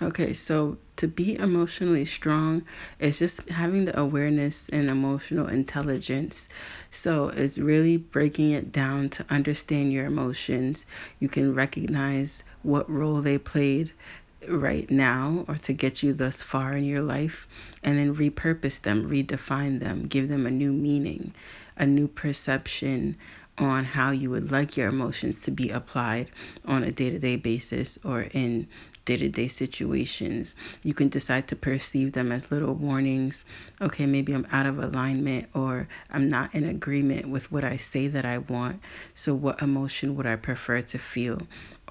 Okay, so to be emotionally strong is just having the awareness and emotional intelligence. So it's really breaking it down to understand your emotions. You can recognize what role they played right now or to get you thus far in your life, and then repurpose them, redefine them, give them a new meaning, a new perception on how you would like your emotions to be applied on a day-to-day basis or in day-to-day situations. You can decide to perceive them as little warnings. Okay, maybe I'm out of alignment, or I'm not in agreement with what I say that I want. So what emotion would I prefer to feel,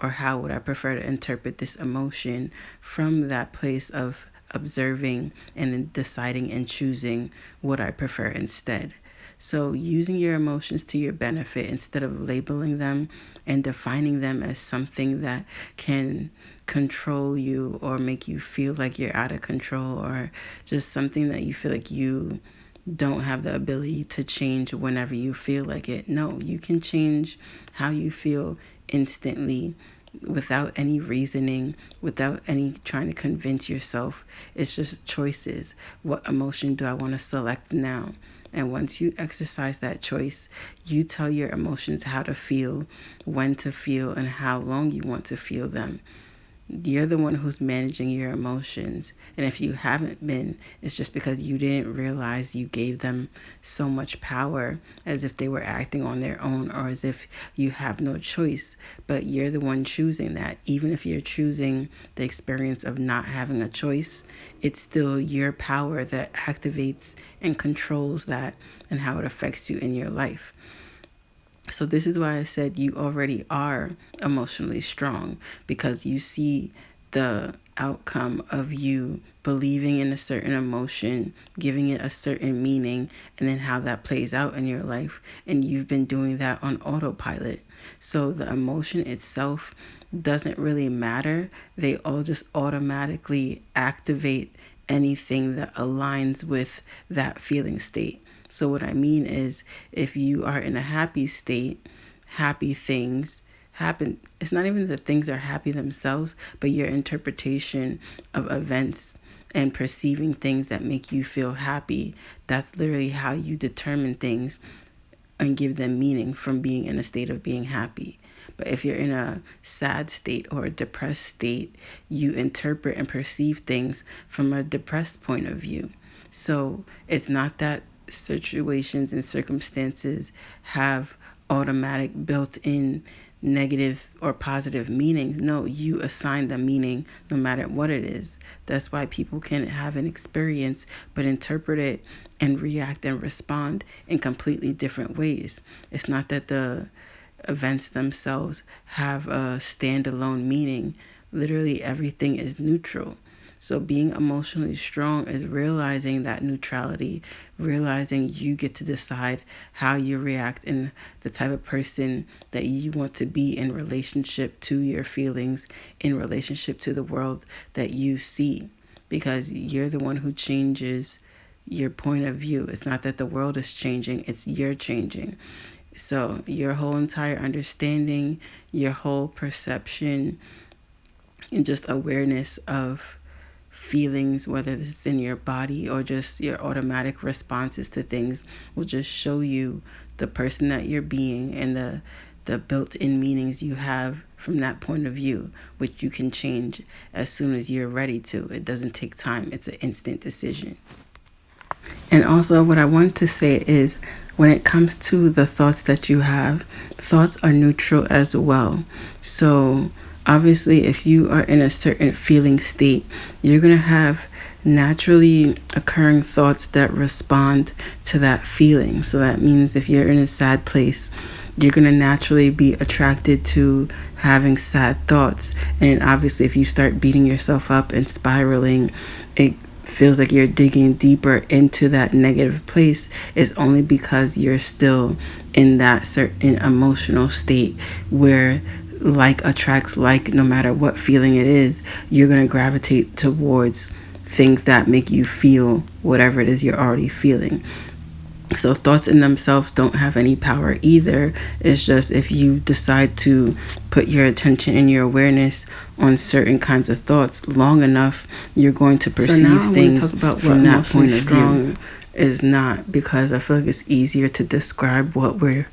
or how would I prefer to interpret this emotion, from that place of observing and then deciding and choosing what I prefer instead. So, using your emotions to your benefit instead of labeling them and defining them as something that can control you or make you feel like you're out of control, or just something that you feel like you don't have the ability to change whenever you feel like it. No, you can change how you feel instantly, without any reasoning, without any trying to convince yourself. It's just choices. What emotion do I want to select now? And once you exercise that choice, you tell your emotions how to feel, when to feel, and how long you want to feel them. You're the one who's managing your emotions. And if you haven't been, it's just because you didn't realize you gave them so much power, as if they were acting on their own, or as if you have no choice. But you're the one choosing that. Even if you're choosing the experience of not having a choice, it's still your power that activates and controls that and how it affects you in your life. So this is why I said you already are emotionally strong, because you see the outcome of you believing in a certain emotion, giving it a certain meaning, and then how that plays out in your life. And you've been doing that on autopilot. So the emotion itself doesn't really matter. They all just automatically activate anything that aligns with that feeling state. So, what I mean is, if you are in a happy state, happy things happen. It's not even that things are happy themselves, but your interpretation of events and perceiving things that make you feel happy. That's literally how you determine things and give them meaning from being in a state of being happy. But if you're in a sad state or a depressed state, you interpret and perceive things from a depressed point of view. So it's not that situations and circumstances have automatic built-in negative or positive meanings. No, you assign the meaning no matter what it is. That's why people can have an experience but interpret it and react and respond in completely different ways. It's not that the events themselves have a standalone meaning. Literally everything is neutral. So being emotionally strong is realizing that neutrality, realizing you get to decide how you react and the type of person that you want to be in relationship to your feelings, in relationship to the world that you see, because you're the one who changes your point of view. It's not that the world is changing, it's you're changing. So your whole entire understanding, your whole perception, and just awareness of feelings, whether it's in your body or just your automatic responses to things, will just show you the person that you're being and the built-in meanings you have from that point of view, which you can change as soon as you're ready to. It doesn't take time. It's an instant decision. And also, what I want to say is, when it comes to the thoughts that you have, thoughts are neutral as well. So, obviously, if you are in a certain feeling state, you're going to have naturally occurring thoughts that respond to that feeling. So, that means if you're in a sad place, you're going to naturally be attracted to having sad thoughts. And obviously, if you start beating yourself up and spiraling, it feels like you're digging deeper into that negative place, is only because you're still in that certain emotional state where like attracts like. No matter what feeling it is, you're going to gravitate towards things that make you feel whatever it is you're already feeling. So thoughts in themselves don't have any power either. It's just if you decide to put your attention and your awareness on certain kinds of thoughts long enough, you're going to perceive things from that point of view. Is not, because I feel like it's easier to describe what we're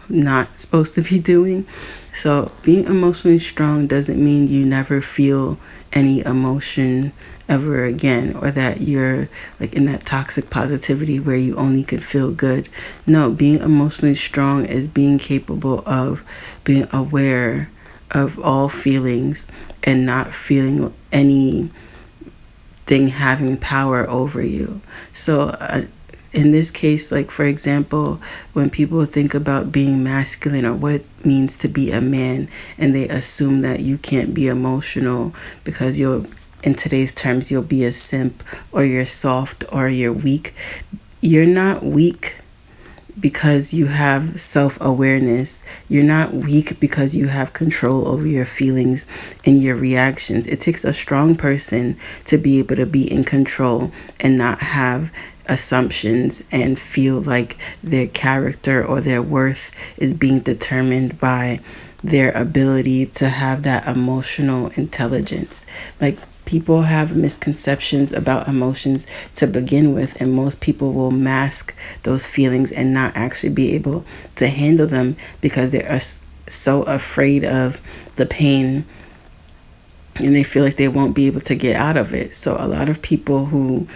not supposed to be doing. So being emotionally strong doesn't mean you never feel any emotion ever again, or that you're like in that toxic positivity where you only could feel good. No, being emotionally strong is being capable of being aware of all feelings and not feeling anything having power over you. So in this case, like for example, when people think about being masculine or what it means to be a man, and they assume that you can't be emotional because you'll, in today's terms, you'll be a simp, or you're soft, or you're weak. You're not weak because you have self-awareness. You're not weak because you have control over your feelings and your reactions. It takes a strong person to be able to be in control and not have assumptions and feel like their character or their worth is being determined by their ability to have that emotional intelligence. Like, people have misconceptions about emotions to begin with, and most people will mask those feelings and not actually be able to handle them because they are so afraid of the pain, and they feel like they won't be able to get out of it. So a lot of people who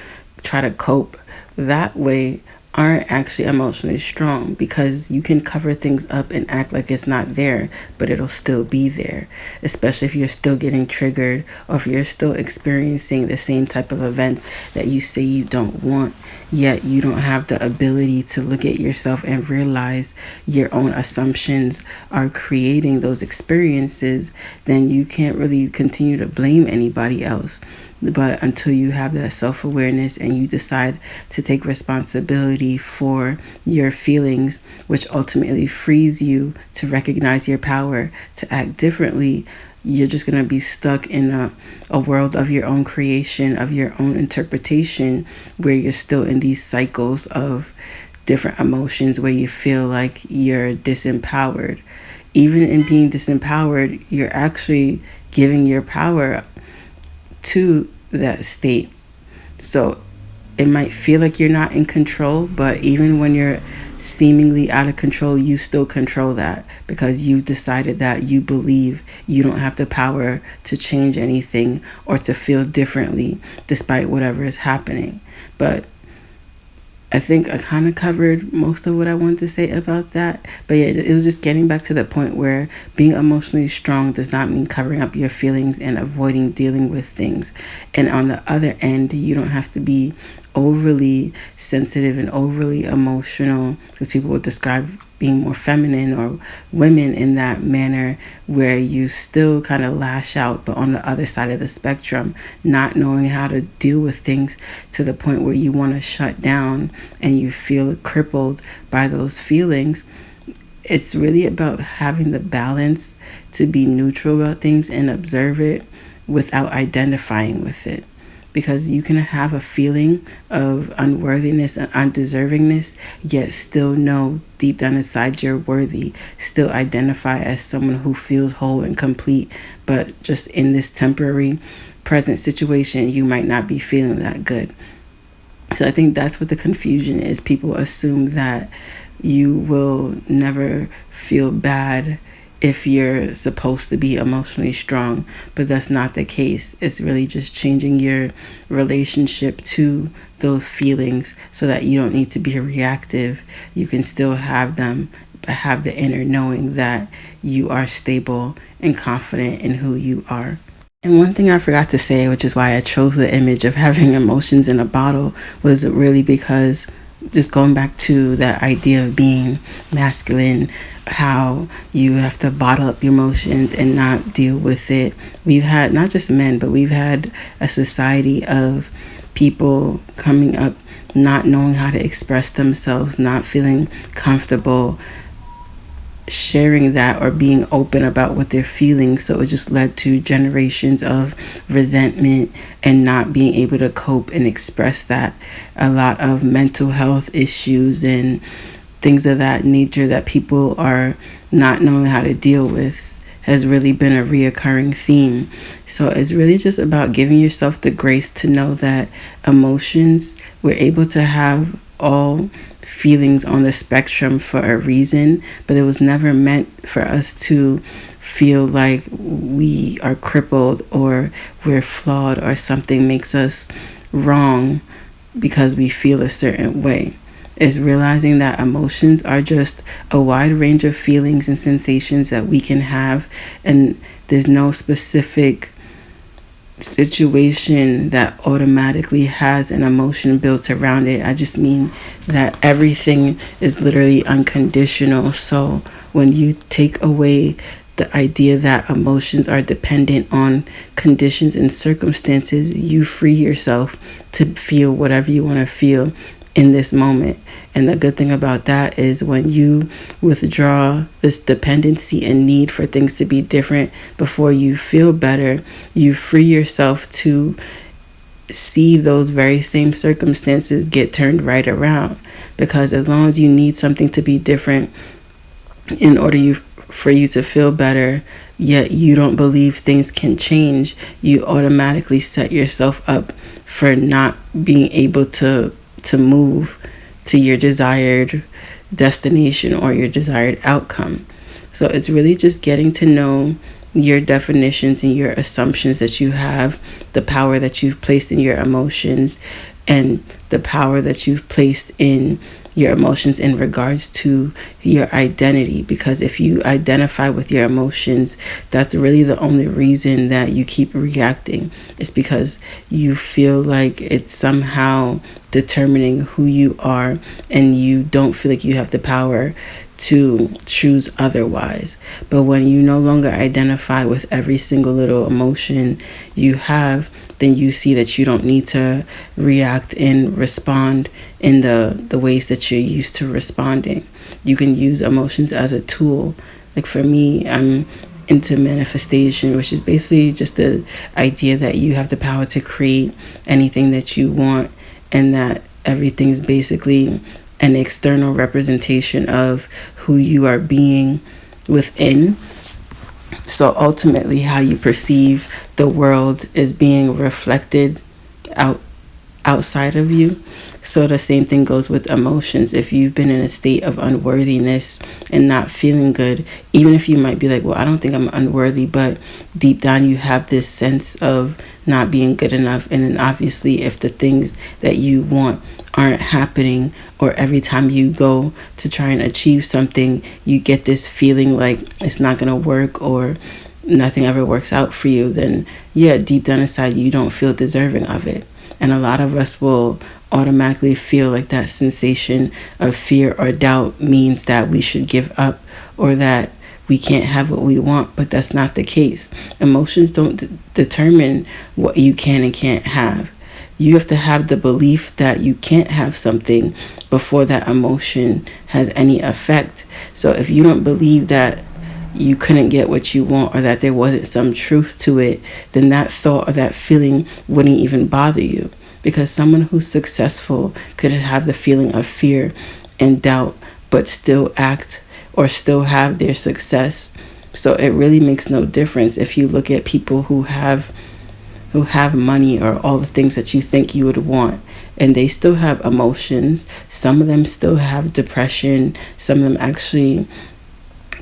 try to cope that way aren't actually emotionally strong, because you can cover things up and act like it's not there, but it'll still be there, especially if you're still getting triggered, or if you're still experiencing the same type of events that you say you don't want, yet you don't have the ability to look at yourself and realize your own assumptions are creating those experiences. Then you can't really continue to blame anybody else. But until you have that self-awareness and you decide to take responsibility for your feelings, which ultimately frees you to recognize your power, to act differently, you're just going to be stuck in a world of your own creation, of your own interpretation, where you're still in these cycles of different emotions where you feel like you're disempowered. Even in being disempowered, you're actually giving your power to that state. So it might feel like you're not in control, but even when you're seemingly out of control, you still control that, because you've decided that you believe you don't have the power to change anything or to feel differently despite whatever is happening. But I think I kind of covered most of what I wanted to say about that. But yeah, it was just getting back to the point where being emotionally strong does not mean covering up your feelings and avoiding dealing with things. And on the other end, you don't have to be overly sensitive and overly emotional, because people would describe being more feminine or women in that manner, where you still kind of lash out, but on the other side of the spectrum, not knowing how to deal with things to the point where you want to shut down and you feel crippled by those feelings. It's really about having the balance to be neutral about things and observe it without identifying with it. Because you can have a feeling of unworthiness and undeservingness, yet still know deep down inside you're worthy, still identify as someone who feels whole and complete, but just in this temporary present situation, you might not be feeling that good. So I think that's what the confusion is. People assume that you will never feel bad if you're supposed to be emotionally strong, but that's not the case. It's really just changing your relationship to those feelings so that you don't need to be reactive. You can still have them, but have the inner knowing that you are stable and confident in who you are. And one thing I forgot to say, which is why I chose the image of having emotions in a bottle, was really because, just going back to that idea of being masculine, how you have to bottle up your emotions and not deal with it. We've had, not just men, but we've had a society of people coming up not knowing how to express themselves, not feeling comfortable sharing that or being open about what they're feeling. So it just led to generations of resentment and not being able to cope and express that. A lot of mental health issues and things of that nature that people are not knowing how to deal with has really been a reoccurring theme. So it's really just about giving yourself the grace to know that emotions, we're able to have all feelings on the spectrum for a reason, but it was never meant for us to feel like we are crippled or we're flawed or something makes us wrong because we feel a certain way. Is realizing that emotions are just a wide range of feelings and sensations that we can have, and there's no specific situation that automatically has an emotion built around it. I just mean that everything is literally unconditional. So when you take away the idea that emotions are dependent on conditions and circumstances, you free yourself to feel whatever you want to feel in this moment. And the good thing about that is when you withdraw this dependency and need for things to be different before you feel better, you free yourself to see those very same circumstances get turned right around. Because as long as you need something to be different in order for you to feel better, yet you don't believe things can change, you automatically set yourself up for not being able to move to your desired destination or your desired outcome. So it's really just getting to know your definitions and your assumptions that you have, the power that you've placed in your emotions, and the power that you've placed in your emotions in regards to your identity. Because if you identify with your emotions, that's really the only reason that you keep reacting. It's because you feel like it's somehow determining who you are, and you don't feel like you have the power to choose otherwise. But when you no longer identify with every single little emotion you have, then you see that you don't need to react and respond in the ways that you're used to responding. You can use emotions as a tool. Like for me, I'm into manifestation, which is basically just the idea that you have the power to create anything that you want, and that everything's basically an external representation of who you are being within. So ultimately, how you perceive the world is being reflected outside of you. So the same thing goes with emotions. If you've been in a state of unworthiness and not feeling good, even if you might be like, well, I don't think I'm unworthy, but deep down you have this sense of not being good enough. And then obviously if the things that you want aren't happening, or every time you go to try and achieve something, you get this feeling like it's not going to work or nothing ever works out for you, then yeah, deep down inside you don't feel deserving of it. And a lot of us will automatically feel like that sensation of fear or doubt means that we should give up or that we can't have what we want, but that's not the case. Emotions don't determine what you can and can't have. You have to have the belief that you can't have something before that emotion has any effect. So if you don't believe that you couldn't get what you want or that there wasn't some truth to it, then that thought or that feeling wouldn't even bother you. Because someone who's successful could have the feeling of fear and doubt but still act or still have their success. So it really makes no difference if you look at people who have money or all the things that you think you would want, and they still have emotions. Some of them still have depression. Some of them actually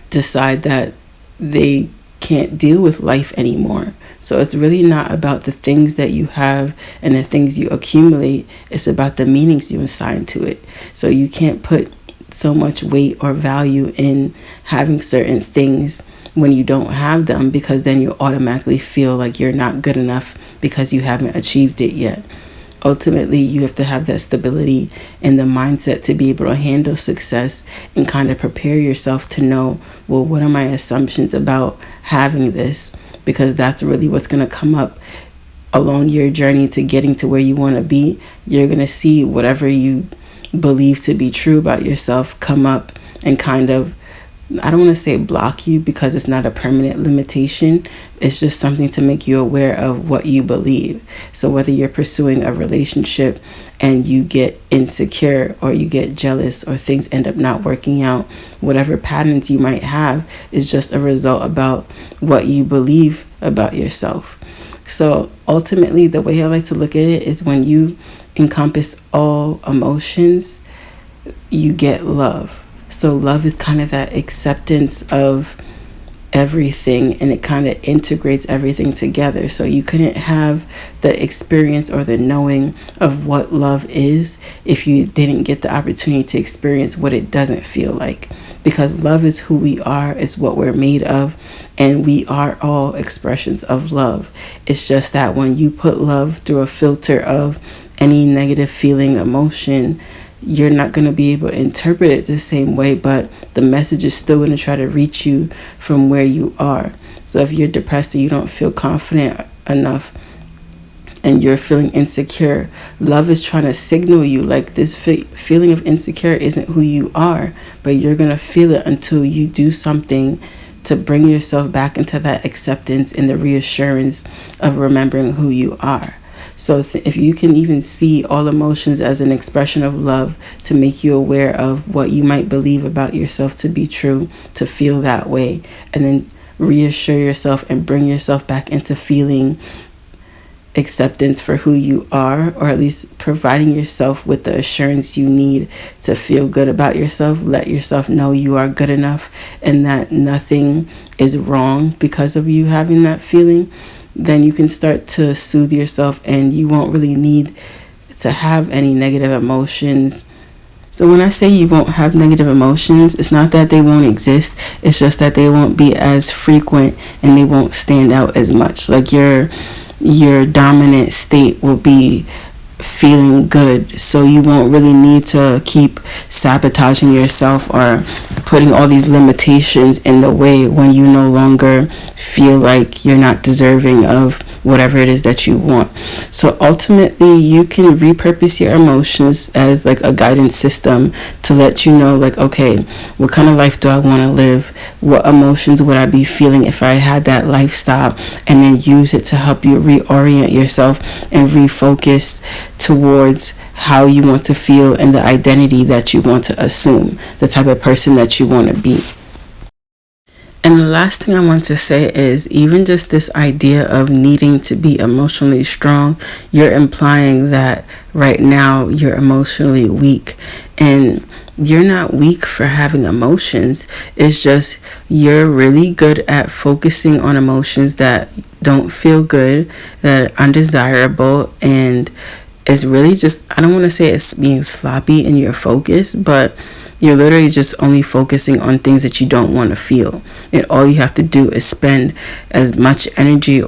decide that they can't deal with life anymore. So it's really not about the things that you have and the things you accumulate. It's about the meanings you assign to it. So you can't put so much weight or value in having certain things when you don't have them, because then you automatically feel like you're not good enough because you haven't achieved it yet. Ultimately, you have to have that stability and the mindset to be able to handle success and kind of prepare yourself to know, well, what are my assumptions about having this? Because that's really what's going to come up along your journey to getting to where you want to be. You're going to see whatever you believe to be true about yourself come up and kind of I don't want to say block you, because it's not a permanent limitation. It's just something to make you aware of what you believe. So whether you're pursuing a relationship and you get insecure or you get jealous or things end up not working out, whatever patterns you might have is just a result about what you believe about yourself. So ultimately, the way I like to look at it is when you encompass all emotions, you get love. So love is kind of that acceptance of everything, and it kind of integrates everything together. So you couldn't have the experience or the knowing of what love is if you didn't get the opportunity to experience what it doesn't feel like, because love is who we are, it's what we're made of, and we are all expressions of love. It's just that when you put love through a filter of any negative feeling, emotion, you're not going to be able to interpret it the same way, but the message is still going to try to reach you from where you are. So if you're depressed or you don't feel confident enough and you're feeling insecure, love is trying to signal you like this feeling of insecure isn't who you are, but you're going to feel it until you do something to bring yourself back into that acceptance and the reassurance of remembering who you are. So if you can even see all emotions as an expression of love to make you aware of what you might believe about yourself to be true, to feel that way, and then reassure yourself and bring yourself back into feeling acceptance for who you are, or at least providing yourself with the assurance you need to feel good about yourself. Let yourself know you are good enough and that nothing is wrong because of you having that feeling. Then you can start to soothe yourself and you won't really need to have any negative emotions. So when I say you won't have negative emotions, it's not that they won't exist. It's just that they won't be as frequent and they won't stand out as much. Like your dominant state will be feeling good, so you won't really need to keep sabotaging yourself or putting all these limitations in the way when you no longer feel like you're not deserving of whatever it is that you want. So ultimately, you can repurpose your emotions as like a guidance system to let you know, like, okay, what kind of life do I want to live? What emotions would I be feeling if I had that lifestyle? And then use it to help you reorient yourself and refocus towards how you want to feel and the identity that you want to assume, the type of person that you want to be. And the last thing I want to say is, even just this idea of needing to be emotionally strong, you're implying that right now you're emotionally weak. And you're not weak for having emotions. It's just you're really good at focusing on emotions that don't feel good, that are undesirable, and it's really just, I don't want to say it's being sloppy in your focus, but you're literally just only focusing on things that you don't want to feel. And all you have to do is spend as much energy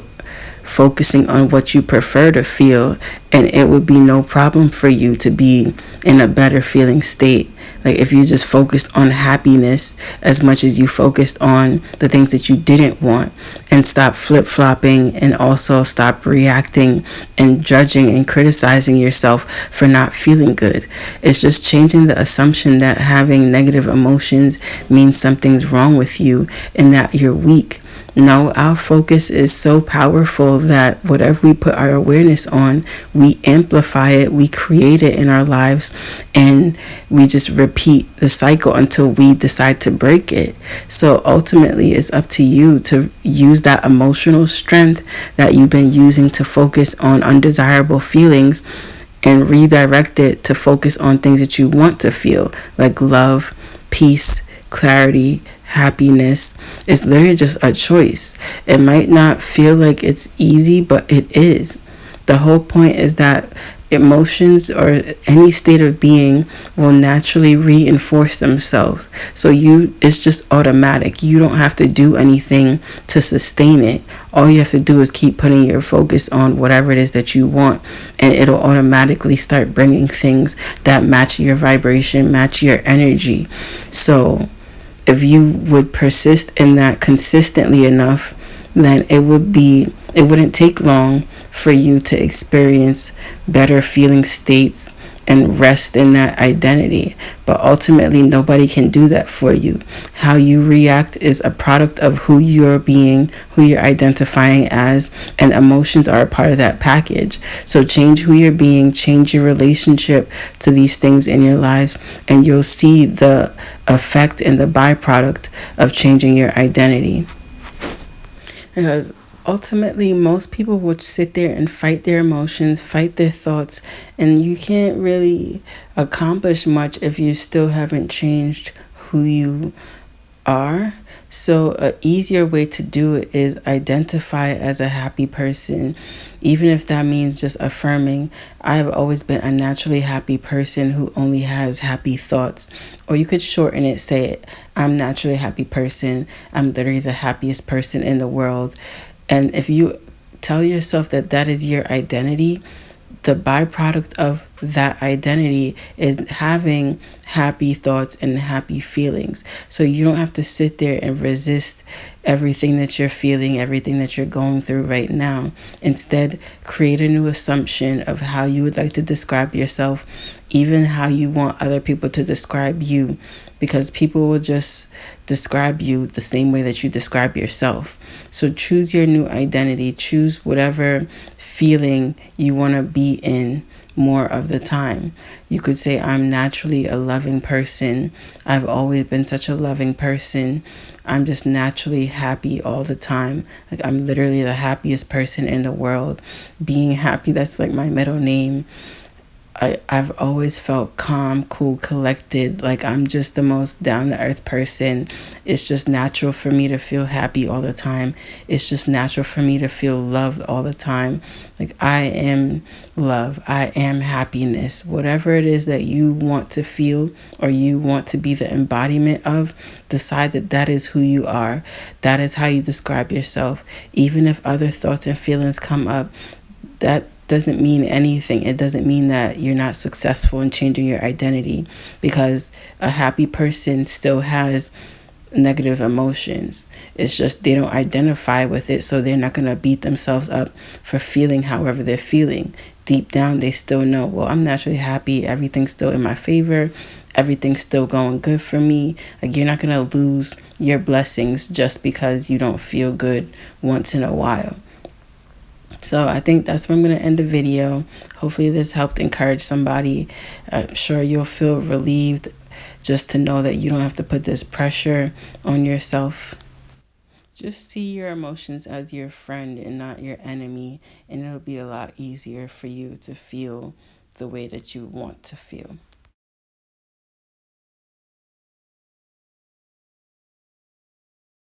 focusing on what you prefer to feel, and it would be no problem for you to be in a better feeling state. Like if you just focused on happiness as much as you focused on the things that you didn't want, and stop flip-flopping, and also stop reacting and judging and criticizing yourself for not feeling good. It's just changing the assumption that having negative emotions means something's wrong with you and that you're weak. No, our focus is so powerful that whatever we put our awareness on, we amplify it, we create it in our lives, and we just repeat the cycle until we decide to break it. So ultimately, it's up to you to use that emotional strength that you've been using to focus on undesirable feelings and redirect it to focus on things that you want to feel, like love, peace, clarity, happiness. It's literally just a choice. It might not feel like it's easy, but it is. The whole point is that emotions or any state of being will naturally reinforce themselves. So it's just automatic. You don't have to do anything to sustain it. All you have to do is keep putting your focus on whatever it is that you want, and it'll automatically start bringing things that match your vibration, match your energy. So if you would persist in that consistently enough, then it wouldn't take long for you to experience better feeling states and rest in that identity. But ultimately, nobody can do that for you. How you react is a product of who you're being, who you're identifying as, and emotions are a part of that package. So change who you're being, change your relationship to these things in your lives, and you'll see the effect and the byproduct of changing your identity. Because ultimately, most people would sit there and fight their emotions, fight their thoughts, and you can't really accomplish much if you still haven't changed who you are. So an easier way to do it is identify as a happy person, even if that means just affirming, I've always been a naturally happy person who only has happy thoughts. Or you could shorten it, say it, I'm naturally a happy person. I'm literally the happiest person in the world. And if you tell yourself that that is your identity, the byproduct of that identity is having happy thoughts and happy feelings. So you don't have to sit there and resist everything that you're feeling, everything that you're going through right now. Instead, create a new assumption of how you would like to describe yourself, even how you want other people to describe you, because people will just describe you the same way that you describe yourself. So choose your new identity, choose whatever feeling you want to be in more of the time. You could say, I'm naturally a loving person. I've always been such a loving person. I'm just naturally happy all the time. Like, I'm literally the happiest person in the world. Being happy, that's like my middle name. I've always felt calm, cool, collected. Like, I'm just the most down-to-earth person. It's just natural for me to feel happy all the time. It's just natural for me to feel loved all the time. Like, I am love. I am happiness. Whatever it is that you want to feel or you want to be the embodiment of, decide that that is who you are. That is how you describe yourself. Even if other thoughts and feelings come up, that doesn't mean anything. It doesn't mean that you're not successful in changing your identity, because a happy person still has negative emotions. It's just they don't identify with it, so they're not going to beat themselves up for feeling however they're feeling. Deep down, they still know, well, I'm naturally happy. Everything's still in my favor. Everything's still going good for me. Like, you're not going to lose your blessings just because you don't feel good once in a while. So I think that's where I'm going to end the video. Hopefully this helped encourage somebody. I'm sure you'll feel relieved just to know that you don't have to put this pressure on yourself. Just see your emotions as your friend and not your enemy, and it'll be a lot easier for you to feel the way that you want to feel.